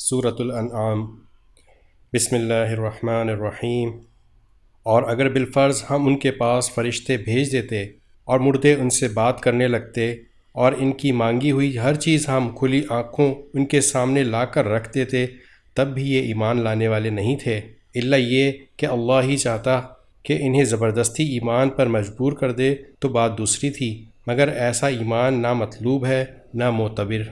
سورۃ الانعام۔ بسم اللہ الرحمن الرحیم۔ اور اگر بالفرض ہم ان کے پاس فرشتے بھیج دیتے اور مردے ان سے بات کرنے لگتے اور ان کی مانگی ہوئی ہر چیز ہم کھلی آنکھوں ان کے سامنے لا کر رکھ دیتے، تب بھی یہ ایمان لانے والے نہیں تھے، الا یہ کہ اللہ ہی چاہتا کہ انہیں زبردستی ایمان پر مجبور کر دے تو بات دوسری تھی، مگر ایسا ایمان نہ مطلوب ہے نہ معتبر۔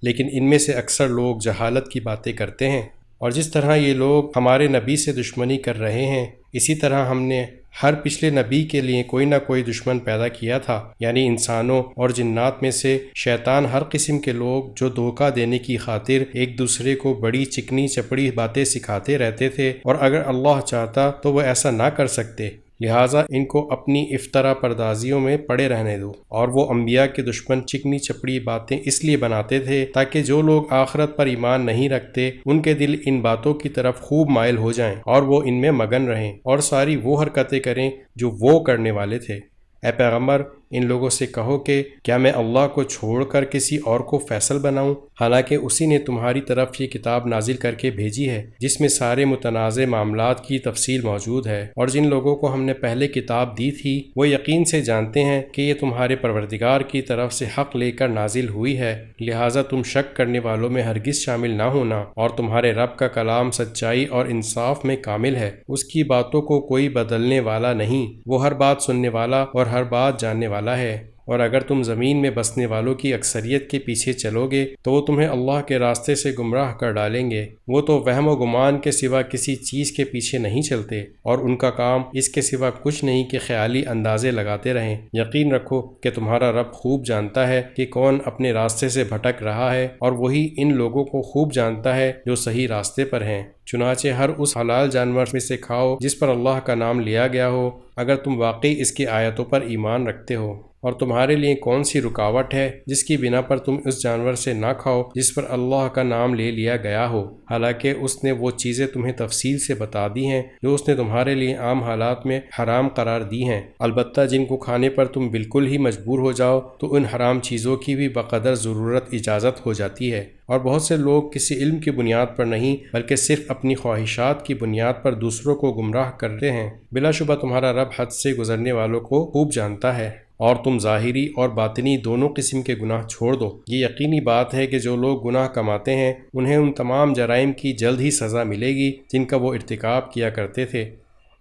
لیکن ان میں سے اکثر لوگ جہالت کی باتیں کرتے ہیں، اور جس طرح یہ لوگ ہمارے نبی سے دشمنی کر رہے ہیں، اسی طرح ہم نے ہر پچھلے نبی کے لیے کوئی نہ کوئی دشمن پیدا کیا تھا، یعنی انسانوں اور جنات میں سے شیطان ہر قسم کے لوگ جو دھوکہ دینے کی خاطر ایک دوسرے کو بڑی چکنی چپڑی باتیں سکھاتے رہتے تھے، اور اگر اللہ چاہتا تو وہ ایسا نہ کر سکتے، لہٰذا ان کو اپنی افطرا پردازیوں میں پڑے رہنے دو۔ اور وہ انبیاء کے دشمن چکنی چپڑی باتیں اس لیے بناتے تھے تاکہ جو لوگ آخرت پر ایمان نہیں رکھتے ان کے دل ان باتوں کی طرف خوب مائل ہو جائیں اور وہ ان میں مگن رہیں اور ساری وہ حرکتیں کریں جو وہ کرنے والے تھے۔ اے پیغمبر، ان لوگوں سے کہو کہ کیا میں اللہ کو چھوڑ کر کسی اور کو فیصل بناؤں، حالانکہ اسی نے تمہاری طرف یہ کتاب نازل کر کے بھیجی ہے جس میں سارے متنازع معاملات کی تفصیل موجود ہے، اور جن لوگوں کو ہم نے پہلے کتاب دی تھی وہ یقین سے جانتے ہیں کہ یہ تمہارے پروردگار کی طرف سے حق لے کر نازل ہوئی ہے، لہٰذا تم شک کرنے والوں میں ہرگز شامل نہ ہونا، اور تمہارے رب کا کلام سچائی اور انصاف میں کامل ہے، اس کی باتوں کو کوئی بدلنے والا نہیں، وہ ہر بات سننے والا اور ہر بات جاننے والا ہے۔ اور اگر تم زمین میں بسنے والوں کی اکثریت کے پیچھے چلو گے تو وہ تمہیں اللہ کے راستے سے گمراہ کر ڈالیں گے، وہ تو وہم و گمان کے سوا کسی چیز کے پیچھے نہیں چلتے، اور ان کا کام اس کے سوا کچھ نہیں کہ خیالی اندازے لگاتے رہیں۔ یقین رکھو کہ تمہارا رب خوب جانتا ہے کہ کون اپنے راستے سے بھٹک رہا ہے، اور وہی ان لوگوں کو خوب جانتا ہے جو صحیح راستے پر ہیں۔ چنانچہ ہر اس حلال جانور میں سے کھاؤ جس پر اللہ کا نام لیا گیا ہو، اگر تم واقعی اس کی آیتوں پر ایمان رکھتے ہو۔ اور تمہارے لیے کون سی رکاوٹ ہے جس کی بنا پر تم اس جانور سے نہ کھاؤ جس پر اللہ کا نام لے لیا گیا ہو، حالانکہ اس نے وہ چیزیں تمہیں تفصیل سے بتا دی ہیں جو اس نے تمہارے لیے عام حالات میں حرام قرار دی ہیں، البتہ جن کو کھانے پر تم بالکل ہی مجبور ہو جاؤ تو ان حرام چیزوں کی بھی بقدر ضرورت اجازت ہو جاتی ہے۔ اور بہت سے لوگ کسی علم کی بنیاد پر نہیں بلکہ صرف اپنی خواہشات کی بنیاد پر دوسروں کو گمراہ کرتے ہیں، بلا شبہ تمہارا رب حد سے گزرنے والوں کو خوب جانتا ہے۔ اور تم ظاہری اور باطنی دونوں قسم کے گناہ چھوڑ دو۔ یہ یقینی بات ہے کہ جو لوگ گناہ کماتے ہیں انہیں ان تمام جرائم کی جلد ہی سزا ملے گی جن کا وہ ارتکاب کیا کرتے تھے،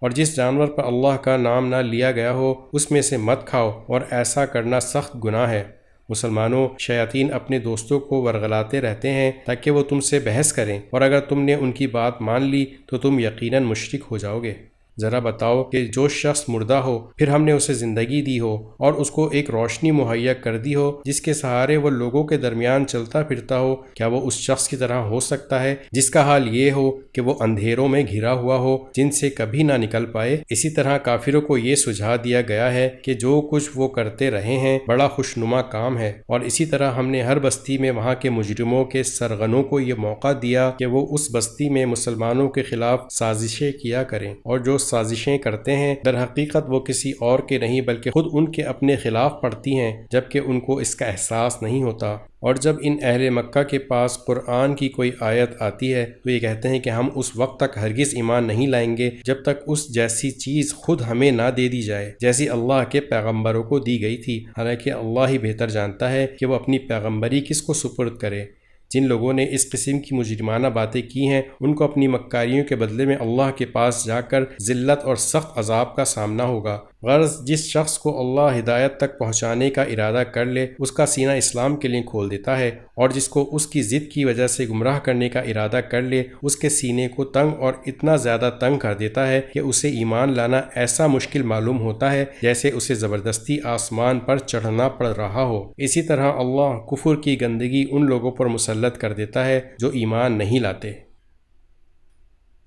اور جس جانور پر اللہ کا نام نہ لیا گیا ہو اس میں سے مت کھاؤ، اور ایسا کرنا سخت گناہ ہے۔ مسلمانوں، شیاطین اپنے دوستوں کو ورغلاتے رہتے ہیں تاکہ وہ تم سے بحث کریں، اور اگر تم نے ان کی بات مان لی تو تم یقیناً مشرک ہو جاؤ گے۔ ذرا بتاؤ کہ جو شخص مردہ ہو پھر ہم نے اسے زندگی دی ہو اور اس کو ایک روشنی مہیا کر دی ہو جس کے سہارے وہ لوگوں کے درمیان چلتا پھرتا ہو، کیا وہ اس شخص کی طرح ہو سکتا ہے جس کا حال یہ ہو کہ وہ اندھیروں میں گھرا ہوا ہو جن سے کبھی نہ نکل پائے؟ اسی طرح کافروں کو یہ سجھا دیا گیا ہے کہ جو کچھ وہ کرتے رہے ہیں بڑا خوشنما کام ہے، اور اسی طرح ہم نے ہر بستی میں وہاں کے مجرموں کے سرغنوں کو یہ موقع دیا کہ وہ اس بستی میں مسلمانوں کے خلاف سازشیں کیا کریں، اور جو سازشیں کرتے ہیں در حقیقت وہ کسی اور کے نہیں بلکہ خود ان کے اپنے خلاف پڑتی ہیں، جبکہ ان کو اس کا احساس نہیں ہوتا۔ اور جب ان اہل مکہ کے پاس قرآن کی کوئی آیت آتی ہے تو یہ کہتے ہیں کہ ہم اس وقت تک ہرگز ایمان نہیں لائیں گے جب تک اس جیسی چیز خود ہمیں نہ دے دی جائے جیسی اللہ کے پیغمبروں کو دی گئی تھی، حالانکہ اللہ ہی بہتر جانتا ہے کہ وہ اپنی پیغمبری کس کو سپرد کرے۔ جن لوگوں نے اس قسم کی مجرمانہ باتیں کی ہیں ان کو اپنی مکاریوں کے بدلے میں اللہ کے پاس جا کر ذلت اور سخت عذاب کا سامنا ہوگا۔ غرض جس شخص کو اللہ ہدایت تک پہنچانے کا ارادہ کر لے اس کا سینہ اسلام کے لیے کھول دیتا ہے، اور جس کو اس کی ضد کی وجہ سے گمراہ کرنے کا ارادہ کر لے اس کے سینے کو تنگ اور اتنا زیادہ تنگ کر دیتا ہے کہ اسے ایمان لانا ایسا مشکل معلوم ہوتا ہے جیسے اسے زبردستی آسمان پر چڑھنا پڑ رہا ہو۔ اسی طرح اللہ کفر کی گندگی ان لوگوں پر مسلط کر دیتا ہے جو ایمان نہیں لاتے۔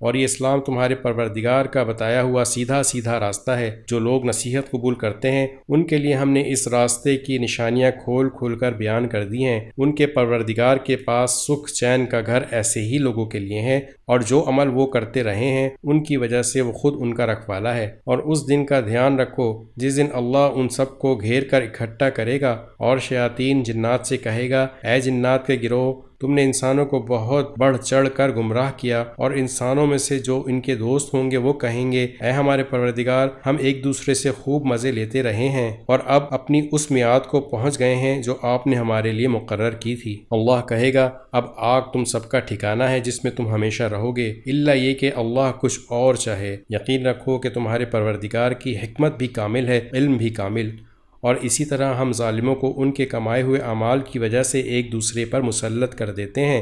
اور یہ اسلام تمہارے پروردگار کا بتایا ہوا سیدھا سیدھا راستہ ہے۔ جو لوگ نصیحت قبول کرتے ہیں ان کے لیے ہم نے اس راستے کی نشانیاں کھول کھول کر بیان کر دی ہیں۔ ان کے پروردگار کے پاس سکھ چین کا گھر ایسے ہی لوگوں کے لیے ہے، اور جو عمل وہ کرتے رہے ہیں ان کی وجہ سے وہ خود ان کا رکھوالا ہے۔ اور اس دن کا دھیان رکھو جس دن اللہ ان سب کو گھیر کر اکٹھا کرے گا، اور شیاطین جنات سے کہے گا، اے جنات کے گروہ، تم نے انسانوں کو بہت بڑھ چڑھ کر گمراہ کیا، اور انسانوں میں سے جو ان کے دوست ہوں گے وہ کہیں گے اے ہمارے پروردگار، ہم ایک دوسرے سے خوب مزے لیتے رہے ہیں اور اب اپنی اس میعاد کو پہنچ گئے ہیں جو آپ نے ہمارے لیے مقرر کی تھی۔ اللہ کہے گا اب آگ تم سب کا ٹھکانہ ہے جس میں تم ہمیشہ رہو گے، الا یہ کہ اللہ کچھ اور چاہے۔ یقین رکھو کہ تمہارے پروردگار کی حکمت بھی کامل ہے، علم بھی کامل۔ اور اسی طرح ہم ظالموں کو ان کے کمائے ہوئے اعمال کی وجہ سے ایک دوسرے پر مسلط کر دیتے ہیں۔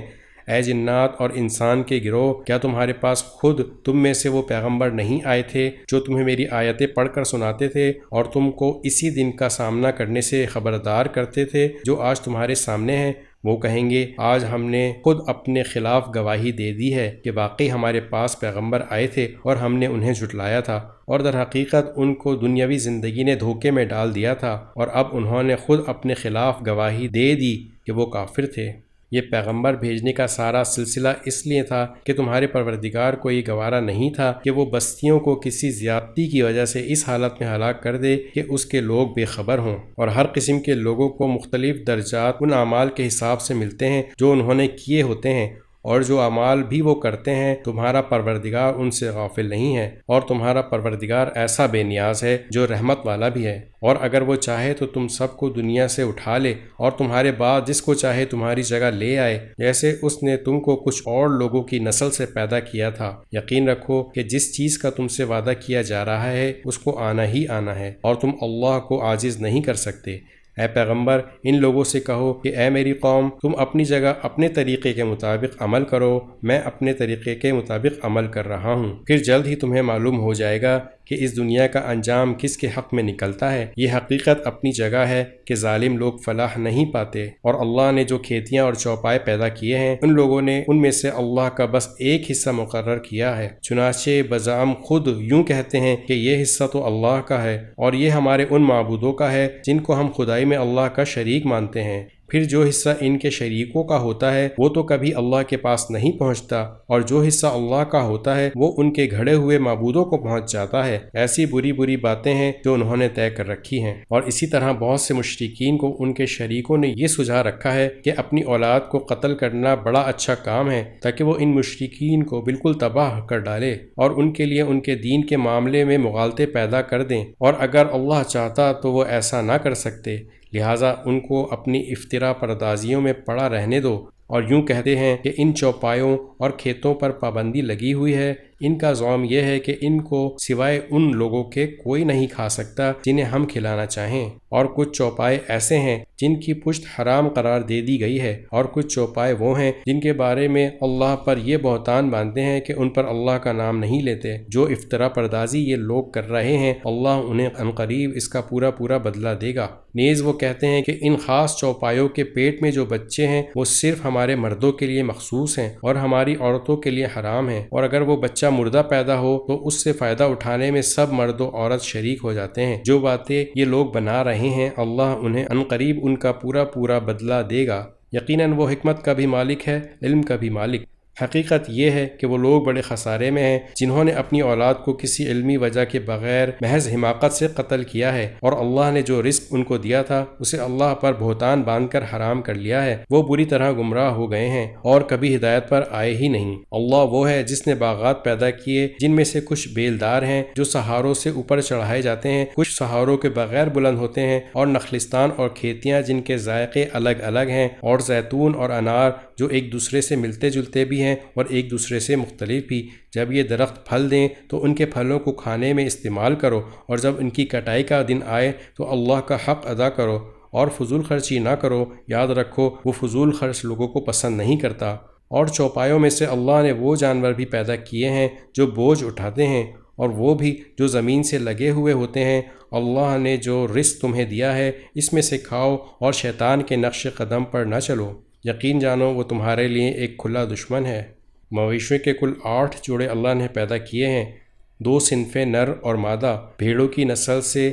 اے جنات اور انسان کے گروہ، کیا تمہارے پاس خود تم میں سے وہ پیغمبر نہیں آئے تھے جو تمہیں میری آیتیں پڑھ کر سناتے تھے اور تم کو اسی دن کا سامنا کرنے سے خبردار کرتے تھے جو آج تمہارے سامنے ہے؟ وہ کہیں گے آج ہم نے خود اپنے خلاف گواہی دے دی ہے کہ واقعی ہمارے پاس پیغمبر آئے تھے اور ہم نے انہیں جھٹلایا تھا، اور در حقیقت ان کو دنیاوی زندگی نے دھوکے میں ڈال دیا تھا، اور اب انہوں نے خود اپنے خلاف گواہی دے دی کہ وہ کافر تھے۔ یہ پیغمبر بھیجنے کا سارا سلسلہ اس لیے تھا کہ تمہارے پروردگار کو یہ گوارا نہیں تھا کہ وہ بستیوں کو کسی زیادتی کی وجہ سے اس حالت میں ہلاک کر دے کہ اس کے لوگ بے خبر ہوں، اور ہر قسم کے لوگوں کو مختلف درجات ان اعمال کے حساب سے ملتے ہیں جو انہوں نے کیے ہوتے ہیں، اور جو اعمال بھی وہ کرتے ہیں تمہارا پروردگار ان سے غافل نہیں ہے، اور تمہارا پروردگار ایسا بے نیاز ہے جو رحمت والا بھی ہے۔ اور اگر وہ چاہے تو تم سب کو دنیا سے اٹھا لے اور تمہارے بعد جس کو چاہے تمہاری جگہ لے آئے، جیسے اس نے تم کو کچھ اور لوگوں کی نسل سے پیدا کیا تھا۔ یقین رکھو کہ جس چیز کا تم سے وعدہ کیا جا رہا ہے اس کو آنا ہی آنا ہے، اور تم اللہ کو عاجز نہیں کر سکتے۔ اے پیغمبر، ان لوگوں سے کہو کہ اے میری قوم، تم اپنی جگہ اپنے طریقے کے مطابق عمل کرو، میں اپنے طریقے کے مطابق عمل کر رہا ہوں، پھر جلد ہی تمہیں معلوم ہو جائے گا کہ اس دنیا کا انجام کس کے حق میں نکلتا ہے۔ یہ حقیقت اپنی جگہ ہے کہ ظالم لوگ فلاح نہیں پاتے، اور اللہ نے جو کھیتیاں اور چوپائے پیدا کیے ہیں ان لوگوں نے ان میں سے اللہ کا بس ایک حصہ مقرر کیا ہے، چنانچہ بزعم خود یوں کہتے ہیں کہ یہ حصہ تو اللہ کا ہے اور یہ ہمارے ان معبودوں کا ہے جن کو ہم خدائی میں اللہ کا شریک مانتے ہیں، پھر جو حصہ ان کے شریکوں کا ہوتا ہے وہ تو کبھی اللہ کے پاس نہیں پہنچتا، اور جو حصہ اللہ کا ہوتا ہے وہ ان کے گھڑے ہوئے معبودوں کو پہنچ جاتا ہے۔ ایسی بری بری باتیں ہیں جو انہوں نے طے کر رکھی ہیں۔ اور اسی طرح بہت سے مشرکین کو ان کے شریکوں نے یہ سجھا رکھا ہے کہ اپنی اولاد کو قتل کرنا بڑا اچھا کام ہے تاکہ وہ ان مشرکین کو بالکل تباہ کر ڈالے اور ان کے لیے ان کے دین کے معاملے میں مغالطے پیدا کر دیں، اور اگر اللہ چاہتا تو وہ ایسا نہ کر سکتے، لہٰذا ان کو اپنی افترا پردازیوں میں پڑا رہنے دو۔ اور یوں کہتے ہیں کہ ان چوپایوں اور کھیتوں پر پابندی لگی ہوئی ہے، ان کا زعم یہ ہے کہ ان کو سوائے ان لوگوں کے کوئی نہیں کھا سکتا جنہیں ہم کھلانا چاہیں، اور کچھ چوپائے ایسے ہیں جن کی پشت حرام قرار دے دی گئی ہے، اور کچھ چوپائے وہ ہیں جن کے بارے میں اللہ پر یہ بہتان باندھتے ہیں کہ ان پر اللہ کا نام نہیں لیتے۔ جو افطرا پردازی یہ لوگ کر رہے ہیں اللہ انہیں عنقریب اس کا پورا پورا بدلہ دے گا۔ نیز وہ کہتے ہیں کہ ان خاص چوپایوں کے پیٹ میں جو بچے ہیں وہ صرف ہمارے مردوں کے لیے مخصوص ہیں اور ہماری عورتوں کے لیے حرام ہیں، اور اگر وہ بچہ مردہ پیدا ہو تو اس سے فائدہ اٹھانے میں سب مرد و عورت شریک ہو جاتے ہیں۔ جو باتیں یہ لوگ بنا رہے ہیں اللہ انہیں عنقریب ان کا پورا پورا بدلہ دے گا۔ یقیناً وہ حکمت کا بھی مالک ہے، علم کا بھی مالک۔ حقیقت یہ ہے کہ وہ لوگ بڑے خسارے میں ہیں جنہوں نے اپنی اولاد کو کسی علمی وجہ کے بغیر محض حماقت سے قتل کیا ہے، اور اللہ نے جو رزق ان کو دیا تھا اسے اللہ پر بہتان باندھ کر حرام کر لیا ہے۔ وہ بری طرح گمراہ ہو گئے ہیں اور کبھی ہدایت پر آئے ہی نہیں۔ اللہ وہ ہے جس نے باغات پیدا کیے جن میں سے کچھ بیلدار ہیں جو سہاروں سے اوپر چڑھائے جاتے ہیں، کچھ سہاروں کے بغیر بلند ہوتے ہیں، اور نخلستان اور کھیتیاں جن کے ذائقے الگ الگ ہیں، اور زیتون اور انار جو ایک دوسرے سے ملتے جلتے بھی ہیں اور ایک دوسرے سے مختلف بھی۔ جب یہ درخت پھل دیں تو ان کے پھلوں کو کھانے میں استعمال کرو، اور جب ان کی کٹائی کا دن آئے تو اللہ کا حق ادا کرو اور فضول خرچی نہ کرو۔ یاد رکھو وہ فضول خرچ لوگوں کو پسند نہیں کرتا۔ اور چوپایوں میں سے اللہ نے وہ جانور بھی پیدا کیے ہیں جو بوجھ اٹھاتے ہیں، اور وہ بھی جو زمین سے لگے ہوئے ہوتے ہیں۔ اللہ نے جو رزق تمہیں دیا ہے اس میں سے کھاؤ اور شیطان کے نقش قدم پر نہ چلو، یقین جانو وہ تمہارے لیے ایک کھلا دشمن ہے۔ مویشیوں کے کل 8 جوڑے اللہ نے پیدا کیے ہیں، 2 صنفیں نر اور مادہ، بھیڑوں کی نسل سے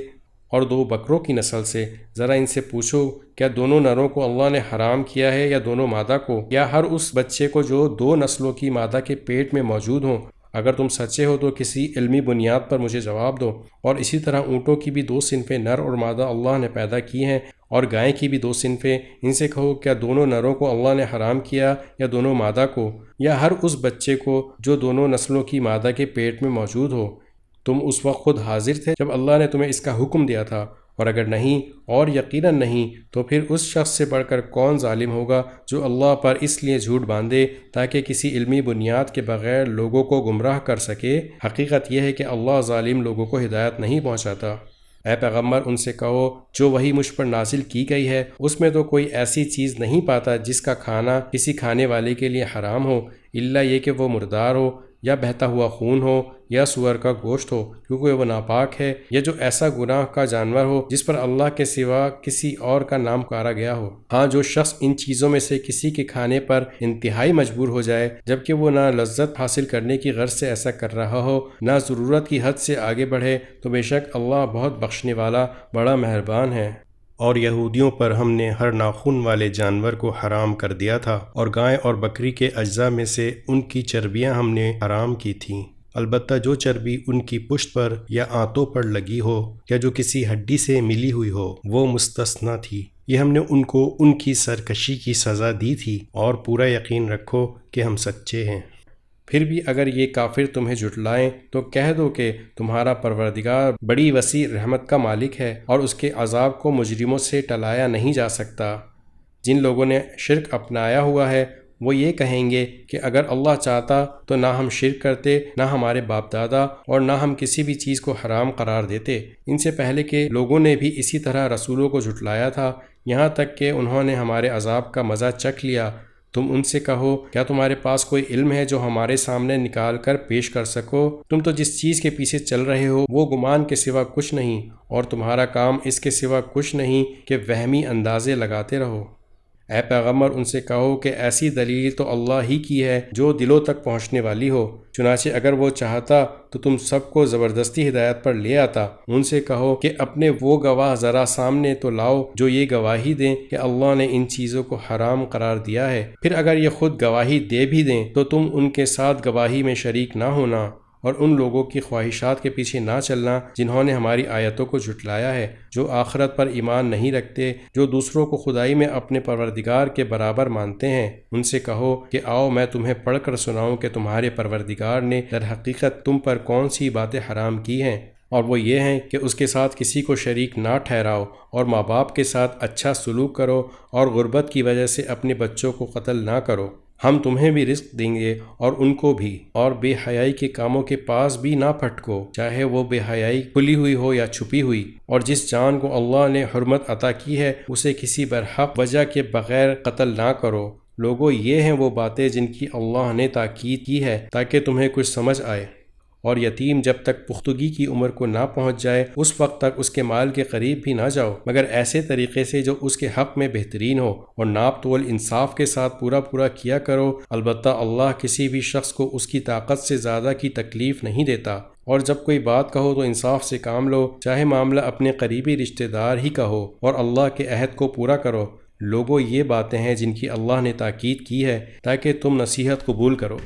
اور 2 بکروں کی نسل سے۔ ذرا ان سے پوچھو کیا دونوں نروں کو اللہ نے حرام کیا ہے یا دونوں مادہ کو، یا ہر اس بچے کو جو 2 نسلوں کی مادہ کے پیٹ میں موجود ہوں؟ اگر تم سچے ہو تو کسی علمی بنیاد پر مجھے جواب دو۔ اور اسی طرح اونٹوں کی بھی 2 صنفیں نر اور مادہ اللہ نے پیدا کی ہیں، اور گائے کی بھی 2 صنفیں۔ ان سے کہو کیا دونوں نروں کو اللہ نے حرام کیا یا دونوں مادہ کو، یا ہر اس بچے کو جو دونوں نسلوں کی مادہ کے پیٹ میں موجود ہو؟ تم اس وقت خود حاضر تھے جب اللہ نے تمہیں اس کا حکم دیا تھا، اور اگر نہیں، اور یقیناً نہیں، تو پھر اس شخص سے بڑھ کر کون ظالم ہوگا جو اللہ پر اس لیے جھوٹ باندھے تاکہ کسی علمی بنیاد کے بغیر لوگوں کو گمراہ کر سکے۔ حقیقت یہ ہے کہ اللہ ظالم لوگوں کو ہدایت نہیں پہنچاتا۔ اے پیغمبر ان سے کہو جو وحی مجھ پر نازل کی گئی ہے اس میں تو کوئی ایسی چیز نہیں پاتا جس کا کھانا کسی کھانے والے کے لیے حرام ہو، الا یہ کہ وہ مردار ہو، یا بہتا ہوا خون ہو، یا سور کا گوشت ہو، کیونکہ وہ ناپاک ہے، یا جو ایسا گناہ کا جانور ہو جس پر اللہ کے سوا کسی اور کا نام پکارا گیا ہو۔ ہاں، جو شخص ان چیزوں میں سے کسی کے کھانے پر انتہائی مجبور ہو جائے جبکہ وہ نہ لذت حاصل کرنے کی غرض سے ایسا کر رہا ہو، نہ ضرورت کی حد سے آگے بڑھے، تو بے شک اللہ بہت بخشنے والا، بڑا مہربان ہے۔ اور یہودیوں پر ہم نے ہر ناخن والے جانور کو حرام کر دیا تھا، اور گائے اور بکری کے اجزاء میں سے ان کی چربیاں ہم نے حرام کی تھیں، البتہ جو چربی ان کی پشت پر یا آنتوں پر لگی ہو یا جو کسی ہڈی سے ملی ہوئی ہو وہ مستثنیٰ تھی۔ یہ ہم نے ان کو ان کی سرکشی کی سزا دی تھی، اور پورا یقین رکھو کہ ہم سچے ہیں۔ پھر بھی اگر یہ کافر تمہیں جھٹلائیں تو کہہ دو کہ تمہارا پروردگار بڑی وسیع رحمت کا مالک ہے، اور اس کے عذاب کو مجرموں سے ٹلایا نہیں جا سکتا۔ جن لوگوں نے شرک اپنایا ہوا ہے وہ یہ کہیں گے کہ اگر اللہ چاہتا تو نہ ہم شرک کرتے، نہ ہمارے باپ دادا، اور نہ ہم کسی بھی چیز کو حرام قرار دیتے۔ ان سے پہلے کے لوگوں نے بھی اسی طرح رسولوں کو جھٹلایا تھا، یہاں تک کہ انہوں نے ہمارے عذاب کا مزہ چکھ لیا۔ تم ان سے کہو کیا تمہارے پاس کوئی علم ہے جو ہمارے سامنے نکال کر پیش کر سکو؟ تم تو جس چیز کے پیچھے چل رہے ہو وہ گمان کے سوا کچھ نہیں، اور تمہارا کام اس کے سوا کچھ نہیں کہ وہمی اندازے لگاتے رہو۔ اے پیغمبر ان سے کہو کہ ایسی دلیل تو اللہ ہی کی ہے جو دلوں تک پہنچنے والی ہو، چنانچہ اگر وہ چاہتا تو تم سب کو زبردستی ہدایت پر لے آتا۔ ان سے کہو کہ اپنے وہ گواہ ذرا سامنے تو لاؤ جو یہ گواہی دیں کہ اللہ نے ان چیزوں کو حرام قرار دیا ہے، پھر اگر یہ خود گواہی دے بھی دیں تو تم ان کے ساتھ گواہی میں شریک نہ ہونا، اور ان لوگوں کی خواہشات کے پیچھے نہ چلنا جنہوں نے ہماری آیتوں کو جھٹلایا ہے، جو آخرت پر ایمان نہیں رکھتے، جو دوسروں کو خدائی میں اپنے پروردگار کے برابر مانتے ہیں۔ ان سے کہو کہ آؤ میں تمہیں پڑھ کر سناؤں کہ تمہارے پروردگار نے در حقیقت تم پر کون سی باتیں حرام کی ہیں، اور وہ یہ ہیں کہ اس کے ساتھ کسی کو شریک نہ ٹھہراؤ، اور ماں باپ کے ساتھ اچھا سلوک کرو، اور غربت کی وجہ سے اپنے بچوں کو قتل نہ کرو۔ ہم تمہیں بھی رزق دیں گے اور ان کو بھی، اور بے حیائی کے کاموں کے پاس بھی نہ پھٹکو، چاہے وہ بے حیائی کھلی ہوئی ہو یا چھپی ہوئی، اور جس جان کو اللہ نے حرمت عطا کی ہے اسے کسی برحق وجہ کے بغیر قتل نہ کرو۔ لوگو یہ ہیں وہ باتیں جن کی اللہ نے تاکید کی ہے تاکہ تمہیں کچھ سمجھ آئے۔ اور یتیم جب تک پختگی کی عمر کو نہ پہنچ جائے اس وقت تک اس کے مال کے قریب بھی نہ جاؤ، مگر ایسے طریقے سے جو اس کے حق میں بہترین ہو، اور ناپ تول انصاف کے ساتھ پورا کیا کرو۔ البتہ اللہ کسی بھی شخص کو اس کی طاقت سے زیادہ کی تکلیف نہیں دیتا۔ اور جب کوئی بات کہو تو انصاف سے کام لو، چاہے معاملہ اپنے قریبی رشتہ دار ہی کا ہو، اور اللہ کے عہد کو پورا کرو۔ لوگو یہ باتیں ہیں جن کی اللہ نے تاکید کی ہے تاکہ تم نصیحت قبول کرو۔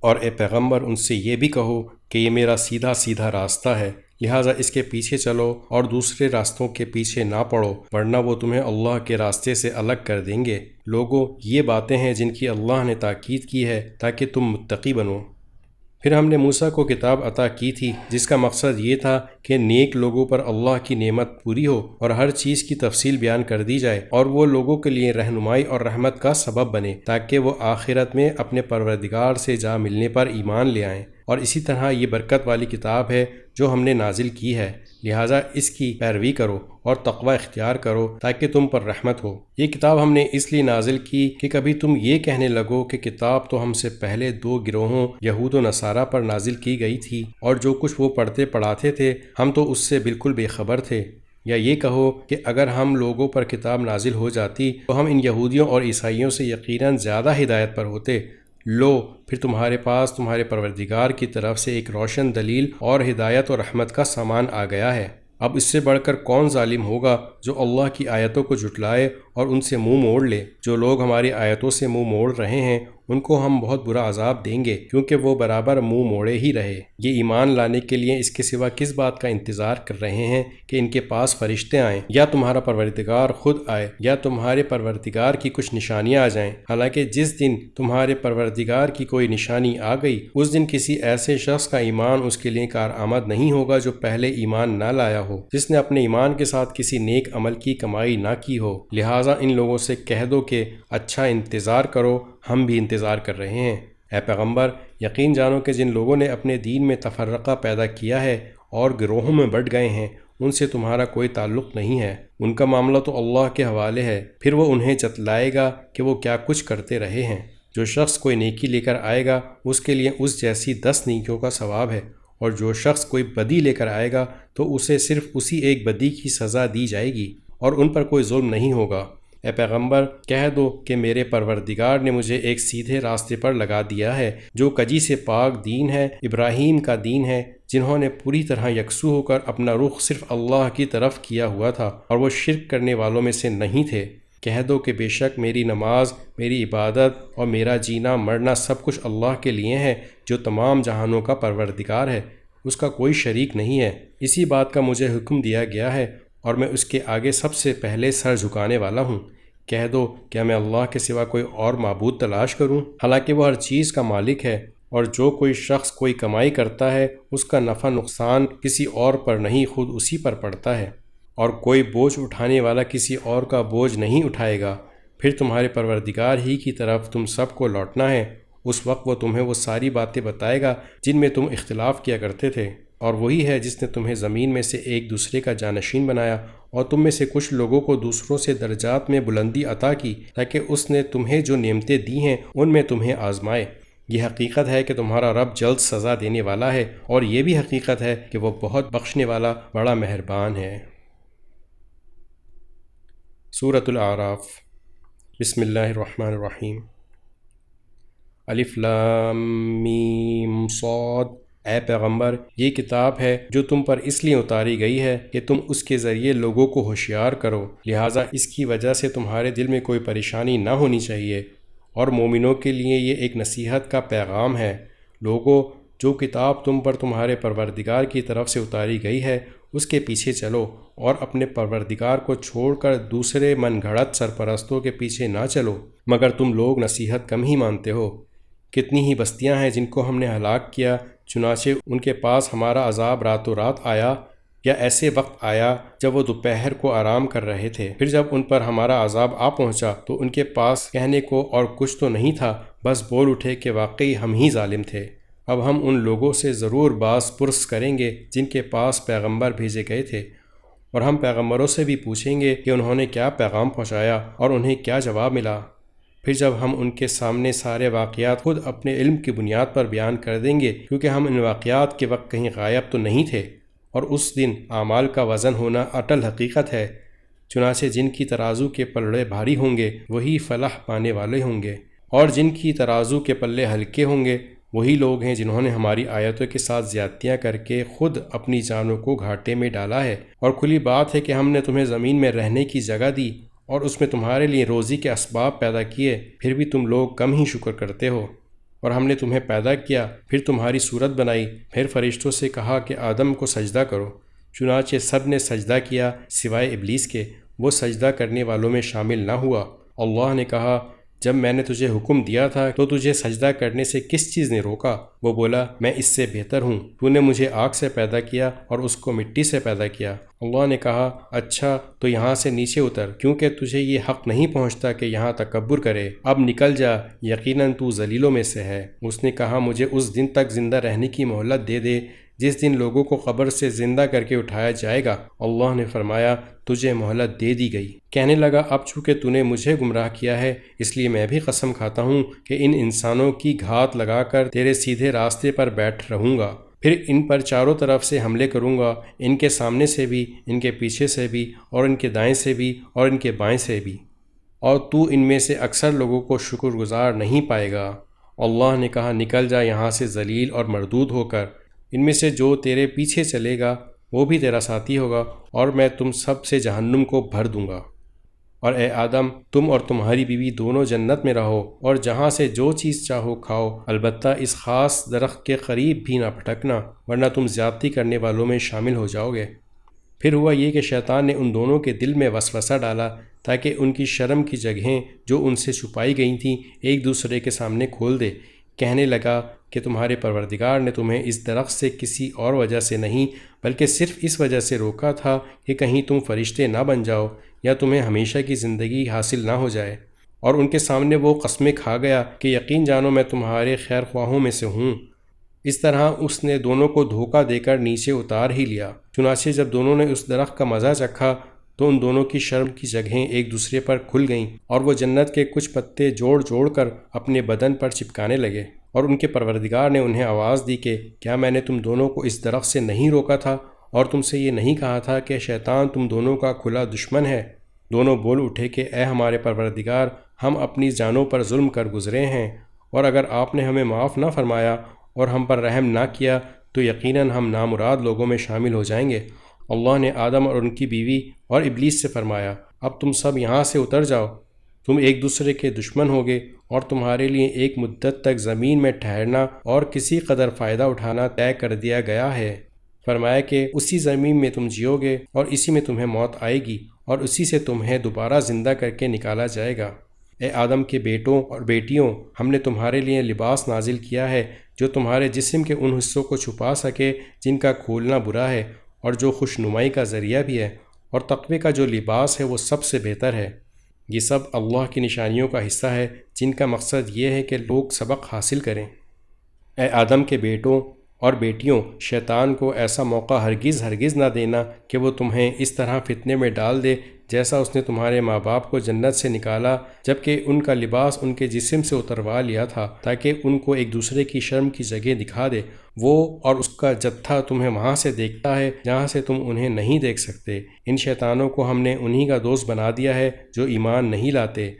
اور اے پیغمبر ان سے یہ بھی کہو کہ یہ میرا سیدھا راستہ ہے، لہٰذا اس کے پیچھے چلو اور دوسرے راستوں کے پیچھے نہ پڑو، ورنہ وہ تمہیں اللہ کے راستے سے الگ کر دیں گے۔ لوگو یہ باتیں ہیں جن کی اللہ نے تاکید کی ہے تاکہ تم متقی بنو۔ پھر ہم نے موسیٰ کو کتاب عطا کی تھی جس کا مقصد یہ تھا کہ نیک لوگوں پر اللہ کی نعمت پوری ہو اور ہر چیز کی تفصیل بیان کر دی جائے، اور وہ لوگوں کے لیے رہنمائی اور رحمت کا سبب بنے تاکہ وہ آخرت میں اپنے پروردگار سے جا ملنے پر ایمان لے آئیں۔ اور اسی طرح یہ برکت والی کتاب ہے جو ہم نے نازل کی ہے، لہٰذا اس کی پیروی کرو اور تقوی اختیار کرو تاکہ تم پر رحمت ہو۔ یہ کتاب ہم نے اس لیے نازل کی کہ کبھی تم یہ کہنے لگو کہ کتاب تو ہم سے پہلے 2 گروہوں یہود و نصارہ پر نازل کی گئی تھی، اور جو کچھ وہ پڑھتے پڑھاتے تھے ہم تو اس سے بالکل بے خبر تھے۔ یا یہ کہو کہ اگر ہم لوگوں پر کتاب نازل ہو جاتی تو ہم ان یہودیوں اور عیسائیوں سے یقیناً زیادہ ہدایت پر ہوتے۔ لو پھر تمہارے پاس تمہارے پروردگار کی طرف سے ایک روشن دلیل اور ہدایت و رحمت کا سامان آ گیا ہے۔ اب اس سے بڑھ کر کون ظالم ہوگا جو اللہ کی آیتوں کو جھٹلائے اور ان سے منہ موڑ لے۔ جو لوگ ہماری آیتوں سے منہ موڑ رہے ہیں ان کو ہم بہت برا عذاب دیں گے، کیونکہ وہ برابر منہ موڑے ہی رہے۔ یہ ایمان لانے کے لیے اس کے سوا کس بات کا انتظار کر رہے ہیں کہ ان کے پاس فرشتے آئیں، یا تمہارا پروردگار خود آئے، یا تمہارے پروردگار کی کچھ نشانیاں آ جائیں؟ حالانکہ جس دن تمہارے پروردگار کی کوئی نشانی آ گئی اس دن کسی ایسے شخص کا ایمان اس کے لیے کارآمد نہیں ہوگا جو پہلے ایمان نہ لایا ہو، جس نے اپنے ایمان کے ساتھ کسی نیک عمل کی کمائی نہ کی ہو۔ لہٰذا ان لوگوں سے کہہ دو کہ اچھا انتظار کرو، ہم بھی انتظار کر رہے ہیں۔ اے پیغمبر، یقین جانو کہ جن لوگوں نے اپنے دین میں تفرقہ پیدا کیا ہے اور گروہوں میں بٹ گئے ہیں ان سے تمہارا کوئی تعلق نہیں ہے، ان کا معاملہ تو اللہ کے حوالے ہے، پھر وہ انہیں جتلائے گا کہ وہ کیا کچھ کرتے رہے ہیں۔ جو شخص کوئی نیکی لے کر آئے گا اس کے لیے اس جیسی 10 نیکیوں کا ثواب ہے، اور جو شخص کوئی بدی لے کر آئے گا تو اسے صرف اسی ایک بدی کی سزا دی جائے گی، اور ان پر کوئی ظلم نہیں ہوگا۔ اے پیغمبر، کہہ دو کہ میرے پروردگار نے مجھے ایک سیدھے راستے پر لگا دیا ہے جو کجی سے پاک دین ہے، ابراہیم کا دین ہے، جنہوں نے پوری طرح یکسو ہو کر اپنا رخ صرف اللہ کی طرف کیا ہوا تھا اور وہ شرک کرنے والوں میں سے نہیں تھے۔ کہہ دو کہ بے شک میری نماز، میری عبادت اور میرا جینا مرنا سب کچھ اللہ کے لیے ہے جو تمام جہانوں کا پروردگار ہے، اس کا کوئی شریک نہیں ہے۔ اسی بات کا مجھے حکم دیا گیا ہے اور میں اس کے آگے سب سے پہلے سر جھکانے والا ہوں۔ کہہ دو کیا میں اللہ کے سوا کوئی اور معبود تلاش کروں؟ حالانکہ وہ ہر چیز کا مالک ہے، اور جو کوئی شخص کوئی کمائی کرتا ہے اس کا نفع نقصان کسی اور پر نہیں، خود اسی پر پڑتا ہے، اور کوئی بوجھ اٹھانے والا کسی اور کا بوجھ نہیں اٹھائے گا۔ پھر تمہارے پروردگار ہی کی طرف تم سب کو لوٹنا ہے، اس وقت وہ تمہیں وہ ساری باتیں بتائے گا جن میں تم اختلاف کیا کرتے تھے، اور وہی ہے جس نے تمہیں زمین میں سے ایک دوسرے کا جانشین بنایا اور تم میں سے کچھ لوگوں کو دوسروں سے درجات میں بلندی عطا کی تاکہ اس نے تمہیں جو نعمتیں دی ہیں ان میں تمہیں آزمائے۔ یہ حقیقت ہے کہ تمہارا رب جلد سزا دینے والا ہے، اور یہ بھی حقیقت ہے کہ وہ بہت بخشنے والا بڑا مہربان ہے۔ سورۃ الاعراف۔ بسم اللہ الرحمن الرحیم۔ الف لام میم صاد۔ اے پیغمبر، یہ کتاب ہے جو تم پر اس لیے اتاری گئی ہے کہ تم اس کے ذریعے لوگوں کو ہوشیار کرو، لہٰذا اس کی وجہ سے تمہارے دل میں کوئی پریشانی نہ ہونی چاہیے، اور مومنوں کے لیے یہ ایک نصیحت کا پیغام ہے۔ لوگو، جو کتاب تم پر تمہارے پروردگار کی طرف سے اتاری گئی ہے اس کے پیچھے چلو، اور اپنے پروردگار کو چھوڑ کر دوسرے من گھڑت سرپرستوں کے پیچھے نہ چلو، مگر تم لوگ نصیحت کم ہی مانتے ہو۔ کتنی ہی بستیاں ہیں جن کو ہم نے ہلاک کیا، چنانچہ ان کے پاس ہمارا عذاب راتوں رات آیا، یا ایسے وقت آیا جب وہ دوپہر کو آرام کر رہے تھے، پھر جب ان پر ہمارا عذاب آ پہنچا تو ان کے پاس کہنے کو اور کچھ تو نہیں تھا، بس بول اٹھے کہ واقعی ہم ہی ظالم تھے۔ اب ہم ان لوگوں سے ضرور باز پرس کریں گے جن کے پاس پیغمبر بھیجے گئے تھے، اور ہم پیغمبروں سے بھی پوچھیں گے کہ انہوں نے کیا پیغام پہنچایا اور انہیں کیا جواب ملا۔ پھر جب ہم ان کے سامنے سارے واقعات خود اپنے علم کی بنیاد پر بیان کر دیں گے، کیونکہ ہم ان واقعات کے وقت کہیں غائب تو نہیں تھے، اور اس دن اعمال کا وزن ہونا اٹل حقیقت ہے۔ چنانچہ جن کی ترازو کے پلڑے بھاری ہوں گے وہی فلاح پانے والے ہوں گے، اور جن کی ترازو کے پلے ہلکے ہوں گے وہی لوگ ہیں جنہوں نے ہماری آیتوں کے ساتھ زیادتیاں کر کے خود اپنی جانوں کو گھاٹے میں ڈالا ہے۔ اور کھلی بات ہے کہ ہم نے تمہیں زمین میں رہنے کی جگہ دی اور اس میں تمہارے لیے روزی کے اسباب پیدا کیے، پھر بھی تم لوگ کم ہی شکر کرتے ہو۔ اور ہم نے تمہیں پیدا کیا، پھر تمہاری صورت بنائی، پھر فرشتوں سے کہا کہ آدم کو سجدہ کرو، چنانچہ سب نے سجدہ کیا سوائے ابلیس کے، وہ سجدہ کرنے والوں میں شامل نہ ہوا۔ اللہ نے کہا، جب میں نے تجھے حکم دیا تھا تو تجھے سجدہ کرنے سے کس چیز نے روکا؟ وہ بولا، میں اس سے بہتر ہوں، تو نے مجھے آگ سے پیدا کیا اور اس کو مٹی سے پیدا کیا۔ اللہ نے کہا، اچھا تو یہاں سے نیچے اتر، کیونکہ تجھے یہ حق نہیں پہنچتا کہ یہاں تکبر کرے، اب نکل جا، یقیناً تو ذلیلوں میں سے ہے۔ اس نے کہا، مجھے اس دن تک زندہ رہنے کی مہلت دے دے جس دن لوگوں کو قبر سے زندہ کر کے اٹھایا جائے گا۔ اللہ نے فرمایا، تجھے مہلت دے دی گئی۔ کہنے لگا، اب چونکہ تو نے مجھے گمراہ کیا ہے اس لیے میں بھی قسم کھاتا ہوں کہ ان انسانوں کی گھات لگا کر تیرے سیدھے راستے پر بیٹھ رہوں گا، پھر ان پر چاروں طرف سے حملے کروں گا، ان کے سامنے سے بھی، ان کے پیچھے سے بھی، اور ان کے دائیں سے بھی، اور ان کے بائیں سے بھی، اور تو ان میں سے اکثر لوگوں کو شکر گزار نہیں پائے گا۔ اللہ نے کہا، نکل جا یہاں سے ذلیل اور مردود ہو کر، ان میں سے جو تیرے پیچھے چلے گا وہ بھی تیرا ساتھی ہوگا، اور میں تم سب سے جہنم کو بھر دوں گا۔ اور اے آدم، تم اور تمہاری بیوی دونوں جنت میں رہو اور جہاں سے جو چیز چاہو کھاؤ، البتہ اس خاص درخت کے قریب بھی نہ پھٹکنا ورنہ تم زیادتی کرنے والوں میں شامل ہو جاؤ گے۔ پھر ہوا یہ کہ شیطان نے ان دونوں کے دل میں وسوسہ ڈالا تاکہ ان کی شرم کی جگہیں جو ان سے چھپائی گئی تھیں ایک دوسرے کے سامنے کھول دے۔ کہنے لگا کہ تمہارے پروردگار نے تمہیں اس درخت سے کسی اور وجہ سے نہیں بلکہ صرف اس وجہ سے روکا تھا کہ کہیں تم فرشتے نہ بن جاؤ یا تمہیں ہمیشہ کی زندگی حاصل نہ ہو جائے۔ اور ان کے سامنے وہ قسمیں کھا گیا کہ یقین جانو میں تمہارے خیر خواہوں میں سے ہوں۔ اس طرح اس نے دونوں کو دھوکہ دے کر نیچے اتار ہی لیا۔ چنانچہ جب دونوں نے اس درخت کا مزہ چکھا تو ان دونوں کی شرم کی جگہیں ایک دوسرے پر کھل گئیں اور وہ جنت کے کچھ پتے جوڑ جوڑ کر اپنے بدن پر چپکانے لگے۔ اور ان کے پروردگار نے انہیں آواز دی کہ کیا میں نے تم دونوں کو اس درخت سے نہیں روکا تھا اور تم سے یہ نہیں کہا تھا کہ شیطان تم دونوں کا کھلا دشمن ہے؟ دونوں بول اٹھے کہ اے ہمارے پروردگار، ہم اپنی جانوں پر ظلم کر گزرے ہیں، اور اگر آپ نے ہمیں معاف نہ فرمایا اور ہم پر رحم نہ کیا تو یقیناً ہم نامراد لوگوں میں شامل ہو جائیں گے۔ اللہ نے آدم اور ان کی بیوی اور ابلیس سے فرمایا، اب تم سب یہاں سے اتر جاؤ، تم ایک دوسرے کے دشمن ہوگے اور تمہارے لیے ایک مدت تک زمین میں ٹھہرنا اور کسی قدر فائدہ اٹھانا طے کر دیا گیا ہے۔ فرمایا کہ اسی زمین میں تم جیو گے اور اسی میں تمہیں موت آئے گی اور اسی سے تمہیں دوبارہ زندہ کر کے نکالا جائے گا۔ اے آدم کے بیٹوں اور بیٹیوں، ہم نے تمہارے لیے لباس نازل کیا ہے جو تمہارے جسم کے ان حصوں کو چھپا سکے جن کا کھولنا برا ہے اور جو خوش نمائی کا ذریعہ بھی ہے، اور تقوی کا جو لباس ہے وہ سب سے بہتر ہے۔ یہ سب اللہ کی نشانیوں کا حصہ ہے جن کا مقصد یہ ہے کہ لوگ سبق حاصل کریں۔ اے آدم کے بیٹوں اور بیٹیوں، شیطان کو ایسا موقع ہرگز نہ دینا کہ وہ تمہیں اس طرح فتنے میں ڈال دے جیسا اس نے تمہارے ماں باپ کو جنت سے نکالا جبکہ ان کا لباس ان کے جسم سے اتروا لیا تھا تاکہ ان کو ایک دوسرے کی شرم کی جگہ دکھا دے۔ وہ اور اس کا جتھا تمہیں وہاں سے دیکھتا ہے جہاں سے تم انہیں نہیں دیکھ سکتے۔ ان شیطانوں کو ہم نے انہی کا دوست بنا دیا ہے جو ایمان نہیں لاتے۔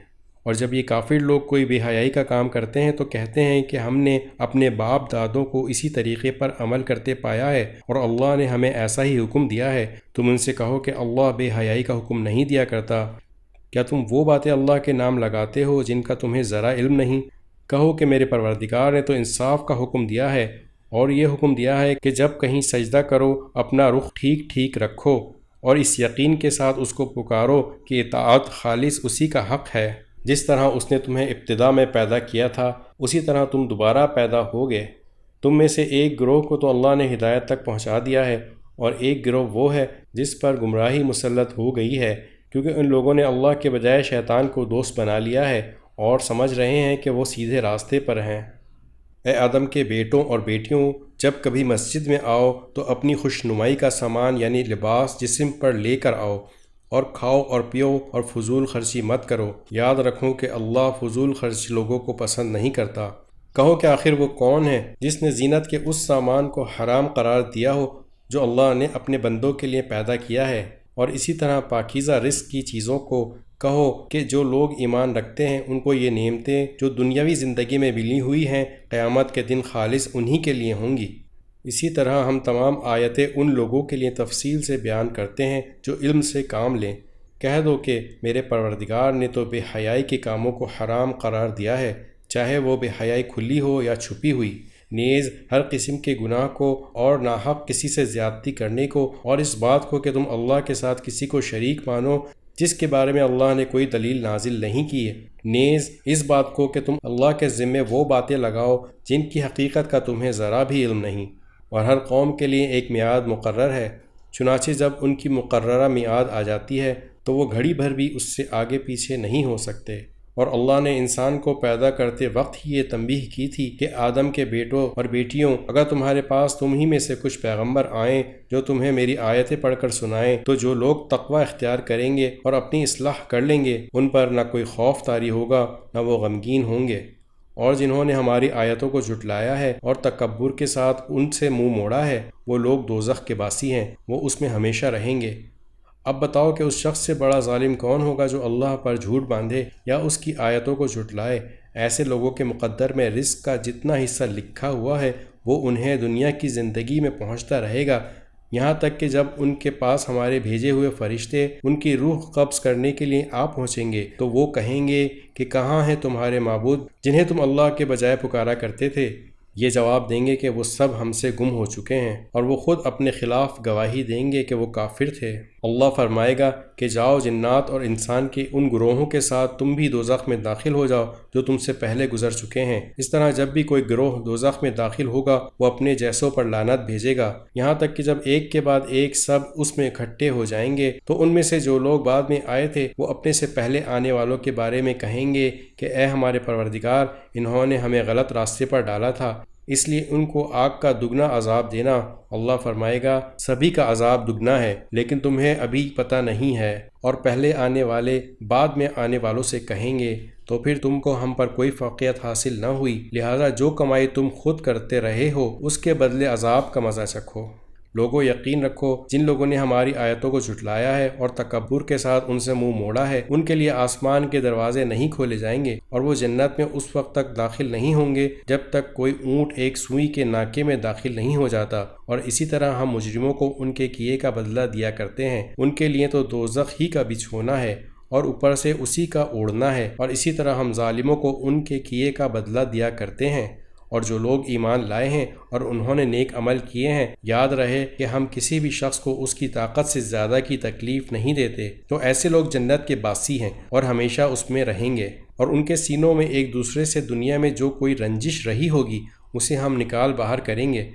اور جب یہ کافر لوگ کوئی بے حیائی کا کام کرتے ہیں تو کہتے ہیں کہ ہم نے اپنے باپ دادوں کو اسی طریقے پر عمل کرتے پایا ہے اور اللہ نے ہمیں ایسا ہی حکم دیا ہے۔ تم ان سے کہو کہ اللہ بے حیائی کا حکم نہیں دیا کرتا۔ کیا تم وہ باتیں اللہ کے نام لگاتے ہو جن کا تمہیں ذرا علم نہیں؟ کہو کہ میرے پروردگار نے تو انصاف کا حکم دیا ہے، اور یہ حکم دیا ہے کہ جب کہیں سجدہ کرو اپنا رخ ٹھیک ٹھیک رکھو اور اس یقین کے ساتھ اس کو پکارو کہ اطاعت خالص اسی کا حق ہے۔ جس طرح اس نے تمہیں ابتدا میں پیدا کیا تھا اسی طرح تم دوبارہ پیدا ہوگے۔ تم میں سے ایک گروہ کو تو اللہ نے ہدایت تک پہنچا دیا ہے اور ایک گروہ وہ ہے جس پر گمراہی مسلط ہو گئی ہے، کیونکہ ان لوگوں نے اللہ کے بجائے شیطان کو دوست بنا لیا ہے اور سمجھ رہے ہیں کہ وہ سیدھے راستے پر ہیں۔ اے آدم کے بیٹوں اور بیٹیوں، جب کبھی مسجد میں آؤ تو اپنی خوش نمائی کا سامان یعنی لباس جسم پر لے کر آؤ، اور کھاؤ اور پیو اور فضول خرچی مت کرو۔ یاد رکھو کہ اللہ فضول خرچ لوگوں کو پسند نہیں کرتا۔ کہو کہ آخر وہ کون ہے جس نے زینت کے اس سامان کو حرام قرار دیا ہو جو اللہ نے اپنے بندوں کے لیے پیدا کیا ہے، اور اسی طرح پاکیزہ رزق کی چیزوں کو کہو کہ جو لوگ ایمان رکھتے ہیں ان کو یہ نعمتیں جو دنیاوی زندگی میں ملی ہوئی ہیں قیامت کے دن خالص انہی کے لیے ہوں گی۔ اسی طرح ہم تمام آیتیں ان لوگوں کے لیے تفصیل سے بیان کرتے ہیں جو علم سے کام لیں۔ کہہ دو کہ میرے پروردگار نے تو بے حیائی کے کاموں کو حرام قرار دیا ہے، چاہے وہ بے حیائی کھلی ہو یا چھپی ہوئی، نیز ہر قسم کے گناہ کو اور ناحق کسی سے زیادتی کرنے کو، اور اس بات کو کہ تم اللہ کے ساتھ کسی کو شریک مانو جس کے بارے میں اللہ نے کوئی دلیل نازل نہیں کی ہے، نیز اس بات کو کہ تم اللہ کے ذمے وہ باتیں لگاؤ جن کی حقیقت کا تمہیں ذرا بھی علم نہیں۔ اور ہر قوم کے لیے ایک میعاد مقرر ہے، چنانچہ جب ان کی مقررہ میعاد آ جاتی ہے تو وہ گھڑی بھر بھی اس سے آگے پیچھے نہیں ہو سکتے۔ اور اللہ نے انسان کو پیدا کرتے وقت ہی یہ تنبیہ کی تھی کہ آدم کے بیٹوں اور بیٹیوں، اگر تمہارے پاس تم ہی میں سے کچھ پیغمبر آئیں جو تمہیں میری آیتیں پڑھ کر سنائیں تو جو لوگ تقوی اختیار کریں گے اور اپنی اصلاح کر لیں گے ان پر نہ کوئی خوف طاری ہوگا نہ وہ غمگین ہوں گے، اور جنہوں نے ہماری آیتوں کو جھٹلایا ہے اور تکبر کے ساتھ ان سے منہ موڑا ہے وہ لوگ دوزخ کے باسی ہیں، وہ اس میں ہمیشہ رہیں گے۔ اب بتاؤ کہ اس شخص سے بڑا ظالم کون ہوگا جو اللہ پر جھوٹ باندھے یا اس کی آیتوں کو جھٹلائے۔ ایسے لوگوں کے مقدر میں رزق کا جتنا حصہ لکھا ہوا ہے وہ انہیں دنیا کی زندگی میں پہنچتا رہے گا، یہاں تک کہ جب ان کے پاس ہمارے بھیجے ہوئے فرشتے ان کی روح قبض کرنے کے لیے آ پہنچیں گے تو وہ کہیں گے کہ کہاں ہیں تمہارے معبود جنہیں تم اللہ کے بجائے پکارا کرتے تھے؟ یہ جواب دیں گے کہ وہ سب ہم سے گم ہو چکے ہیں، اور وہ خود اپنے خلاف گواہی دیں گے کہ وہ کافر تھے۔ اللہ فرمائے گا کہ جاؤ جنات اور انسان کے ان گروہوں کے ساتھ تم بھی دوزخ میں داخل ہو جاؤ جو تم سے پہلے گزر چکے ہیں۔ اس طرح جب بھی کوئی گروہ دوزخ میں داخل ہوگا وہ اپنے جیسوں پر لعنت بھیجے گا، یہاں تک کہ جب ایک کے بعد ایک سب اس میں اکٹھے ہو جائیں گے تو ان میں سے جو لوگ بعد میں آئے تھے وہ اپنے سے پہلے آنے والوں کے بارے میں کہیں گے کہ اے ہمارے پروردگار، انہوں نے ہمیں غلط راستے پر ڈالا تھا، اس لیے ان کو آگ کا دگنا عذاب دینا۔ اللہ فرمائے گا سبھی کا عذاب دگنا ہے، لیکن تمہیں ابھی پتہ نہیں ہے۔ اور پہلے آنے والے بعد میں آنے والوں سے کہیں گے تو پھر تم کو ہم پر کوئی فوقیت حاصل نہ ہوئی، لہذا جو کمائی تم خود کرتے رہے ہو اس کے بدلے عذاب کا مزہ چکھو۔ لوگوں یقین رکھو جن لوگوں نے ہماری آیتوں کو جھٹلایا ہے اور تکبر کے ساتھ ان سے منہ موڑا ہے، ان کے لیے آسمان کے دروازے نہیں کھولے جائیں گے اور وہ جنت میں اس وقت تک داخل نہیں ہوں گے جب تک کوئی اونٹ ایک سوئی کے ناکے میں داخل نہیں ہو جاتا، اور اسی طرح ہم مجرموں کو ان کے کیے کا بدلہ دیا کرتے ہیں۔ ان کے لیے تو دوزخ ہی کا بچھونا ہے اور اوپر سے اسی کا اوڑھنا ہے، اور اسی طرح ہم ظالموں کو ان کے کیے کا بدلہ دیا کرتے ہیں۔ اور جو لوگ ایمان لائے ہیں اور انہوں نے نیک عمل کیے ہیں، یاد رہے کہ ہم کسی بھی شخص کو اس کی طاقت سے زیادہ کی تکلیف نہیں دیتے، تو ایسے لوگ جنت کے باسی ہیں اور ہمیشہ اس میں رہیں گے، اور ان کے سینوں میں ایک دوسرے سے دنیا میں جو کوئی رنجش رہی ہوگی اسے ہم نکال باہر کریں گے۔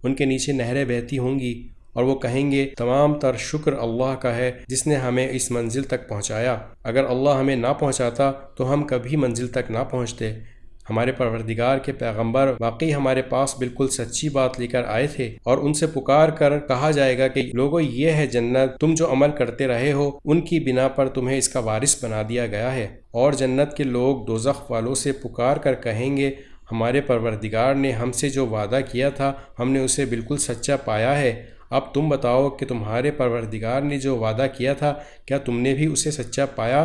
ان کے نیچے نہریں بہتی ہوں گی اور وہ کہیں گے تمام تر شکر اللہ کا ہے جس نے ہمیں اس منزل تک پہنچایا، اگر اللہ ہمیں نہ پہنچاتا تو ہم کبھی منزل تک نہ پہنچتے۔ ہمارے پروردگار کے پیغمبر واقعی ہمارے پاس بالکل سچی بات لے کر آئے تھے، اور ان سے پکار کر کہا جائے گا کہ لوگوں یہ ہے جنت، تم جو عمل کرتے رہے ہو ان کی بنا پر تمہیں اس کا وارث بنا دیا گیا ہے۔ اور جنت کے لوگ دوزخ والوں سے پکار کر کہیں گے ہمارے پروردگار نے ہم سے جو وعدہ کیا تھا ہم نے اسے بالکل سچا پایا ہے، اب تم بتاؤ کہ تمہارے پروردگار نے جو وعدہ کیا تھا کیا تم نے بھی اسے سچا پایا؟